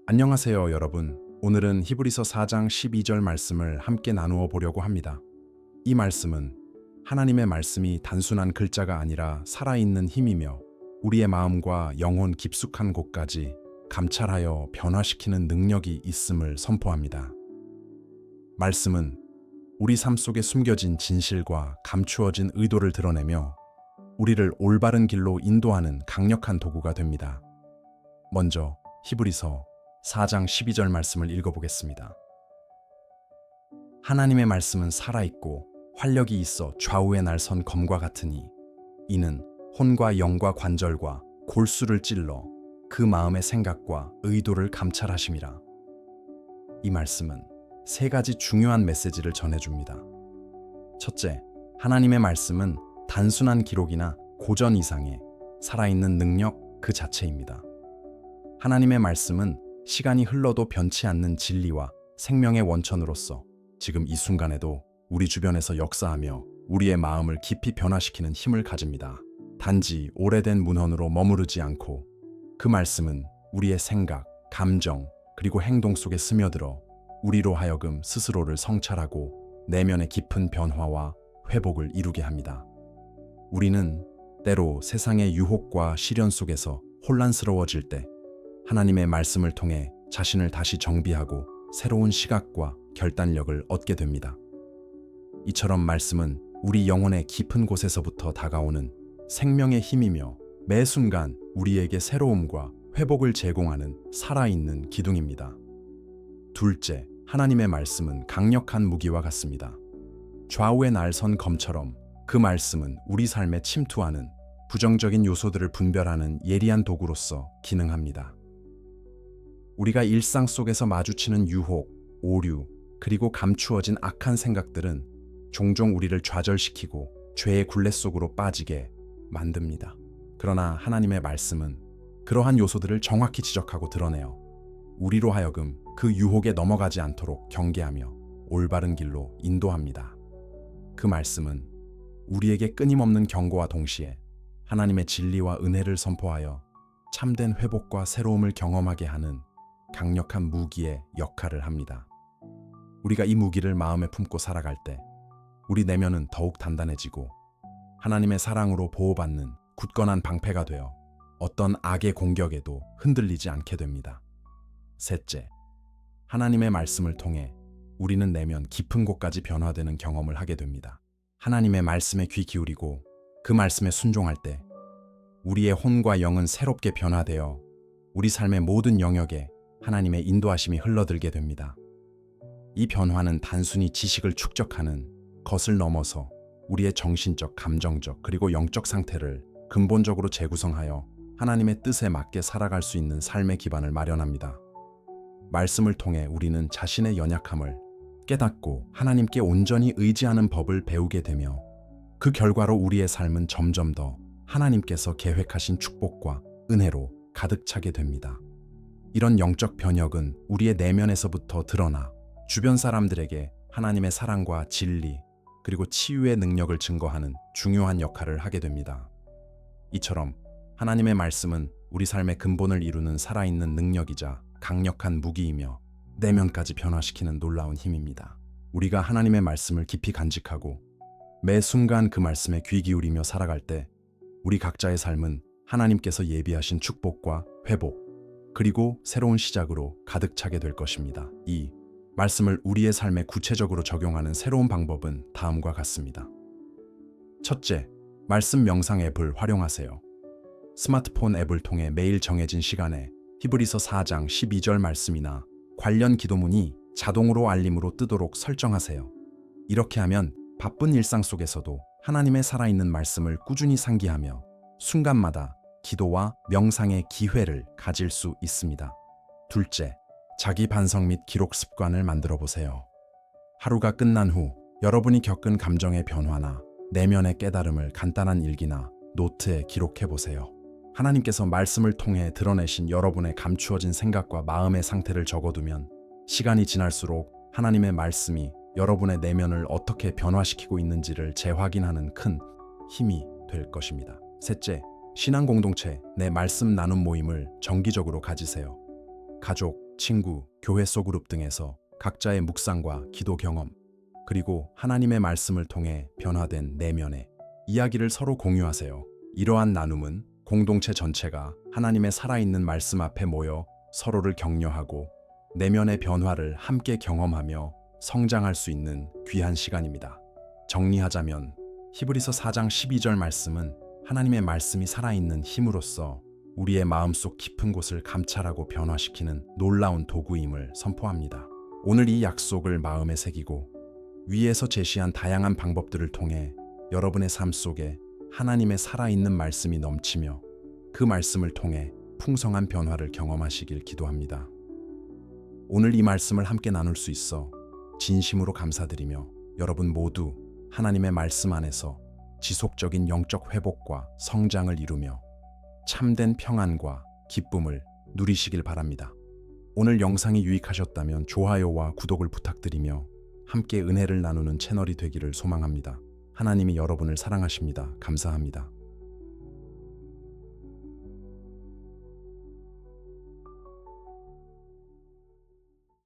안녕하세요, 여러분. 오늘은 히브리서 4장 12절 말씀을 함께 나누어 보려고 합니다. 이 말씀은 하나님의 말씀이 단순한 글자가 아니라 살아있는 힘이며 우리의 마음과 영혼 깊숙한 곳까지 감찰하여 변화시키는 능력이 있음을 선포합니다. 말씀은 우리 삶 속에 숨겨진 진실과 감추어진 의도를 드러내며 우리를 올바른 길로 인도하는 강력한 도구가 됩니다. 먼저 히브리서 4장 12절 말씀을 읽어보겠습니다. 하나님의 말씀은 살아있고 활력이 있어 좌우에 날선 검과 같으니 이는 혼과 영과 관절과 골수를 찔러 그 마음의 생각과 의도를 감찰하심이라. 이 말씀은 세 가지 중요한 메시지를 전해줍니다. 첫째, 하나님의 말씀은 단순한 기록이나 고전 이상의 살아있는 능력 그 자체입니다. 하나님의 말씀은 시간이 흘러도 변치 않는 진리와 생명의 원천으로서 지금 이 순간에도 우리 주변에서 역사하며 우리의 마음을 깊이 변화시키는 힘을 가집니다. 단지 오래된 문헌으로 머무르지 않고 그 말씀은 우리의 생각, 감정, 그리고 행동 속에 스며들어 우리로 하여금 스스로를 성찰하고 내면의 깊은 변화와 회복을 이루게 합니다. 우리는 때로 세상의 유혹과 시련 속에서 혼란스러워질 때 하나님의 말씀을 통해 자신을 다시 정비하고 새로운 시각과 결단력을 얻게 됩니다. 이처럼 말씀은 우리 영혼의 깊은 곳에서부터 다가오는 생명의 힘이며 매 순간 우리에게 새로움과 회복을 제공하는 살아있는 기둥입니다. 둘째, 하나님의 말씀은 강력한 무기와 같습니다. 좌우에 날선 검처럼 그 말씀은 우리 삶에 침투하는 부정적인 요소들을 분별하는 예리한 도구로서 기능합니다. 우리가 일상 속에서 마주치는 유혹, 오류, 그리고 감추어진 악한 생각들은 종종 우리를 좌절시키고 죄의 굴레 속으로 빠지게 만듭니다. 그러나 하나님의 말씀은 그러한 요소들을 정확히 지적하고 드러내어 우리로 하여금 그 유혹에 넘어가지 않도록 경계하며 올바른 길로 인도합니다. 그 말씀은 우리에게 끊임없는 경고와 동시에 하나님의 진리와 은혜를 선포하여 참된 회복과 새로움을 경험하게 하는 강력한 무기의 역할을 합니다. 우리가 이 무기를 마음에 품고 살아갈 때 우리 내면은 더욱 단단해지고 하나님의 사랑으로 보호받는 굳건한 방패가 되어 어떤 악의 공격에도 흔들리지 않게 됩니다. 셋째, 하나님의 말씀을 통해 우리는 내면 깊은 곳까지 변화되는 경험을 하게 됩니다. 하나님의 말씀에 귀 기울이고 그 말씀에 순종할 때 우리의 혼과 영은 새롭게 변화되어 우리 삶의 모든 영역에 하나님의 인도하심이 흘러들게 됩니다. 이 변화는 단순히 지식을 축적하는 것을 넘어서 우리의 정신적, 감정적, 그리고 영적 상태를 근본적으로 재구성하여 하나님의 뜻에 맞게 살아갈 수 있는 삶의 기반을 마련합니다. 말씀을 통해 우리는 자신의 연약함을 깨닫고 하나님께 온전히 의지하는 법을 배우게 되며 그 결과로 우리의 삶은 점점 더 하나님께서 계획하신 축복과 은혜로 가득 차게 됩니다. 이런 영적 변혁은 우리의 내면에서부터 드러나 주변 사람들에게 하나님의 사랑과 진리, 그리고 치유의 능력을 증거하는 중요한 역할을 하게 됩니다. 이처럼 하나님의 말씀은 우리 삶의 근본을 이루는 살아있는 능력이자 강력한 무기이며 내면까지 변화시키는 놀라운 힘입니다. 우리가 하나님의 말씀을 깊이 간직하고 매 순간 그 말씀에 귀 기울이며 살아갈 때 우리 각자의 삶은 하나님께서 예비하신 축복과 회복, 그리고 새로운 시작으로 가득 차게 될 것입니다. 이 말씀을 우리의 삶에 구체적으로 적용하는 새로운 방법은 다음과 같습니다. 첫째, 말씀 명상 앱을 활용하세요. 스마트폰 앱을 통해 매일 정해진 시간에 히브리서 4장 12절 말씀이나 관련 기도문이 자동으로 알림으로 뜨도록 설정하세요. 이렇게 하면 바쁜 일상 속에서도 하나님의 살아있는 말씀을 꾸준히 상기하며 순간마다 기도와 명상의 기회를 가질 수 있습니다. 둘째, 자기 반성 및 기록 습관을 만들어 보세요. 하루가 끝난 후 여러분이 겪은 감정의 변화나 내면의 깨달음을 간단한 일기나 노트에 기록해 보세요. 하나님께서 말씀을 통해 드러내신 여러분의 감추어진 생각과 마음의 상태를 적어두면 시간이 지날수록 하나님의 말씀이 여러분의 내면을 어떻게 변화시키고 있는지를 재확인하는 큰 힘이 될 것입니다. 셋째, 신앙 공동체 내 말씀 나눔 모임을 정기적으로 가지세요. 가족, 친구, 교회 소그룹 등에서 각자의 묵상과 기도 경험, 그리고 하나님의 말씀을 통해 변화된 내면의 이야기를 서로 공유하세요. 이러한 나눔은 공동체 전체가 하나님의 살아있는 말씀 앞에 모여 서로를 격려하고 내면의 변화를 함께 경험하며 성장할 수 있는 귀한 시간입니다. 정리하자면 히브리서 4장 12절 말씀은 하나님의 말씀이 살아있는 힘으로써 우리의 마음속 깊은 곳을 감찰하고 변화시키는 놀라운 도구임을 선포합니다. 오늘 이 약속을 마음에 새기고 위에서 제시한 다양한 방법들을 통해 여러분의 삶 속에 하나님의 살아있는 말씀이 넘치며 그 말씀을 통해 풍성한 변화를 경험하시길 기도합니다. 오늘 이 말씀을 함께 나눌 수 있어 진심으로 감사드리며 여러분 모두 하나님의 말씀 안에서 지속적인 영적 회복과 성장을 이루며 참된 평안과 기쁨을 누리시길 바랍니다. 오늘 영상이 유익하셨다면 좋아요와 구독을 부탁드리며 함께 은혜를 나누는 채널이 되기를 소망합니다. 하나님이 여러분을 사랑하십니다. 감사합니다.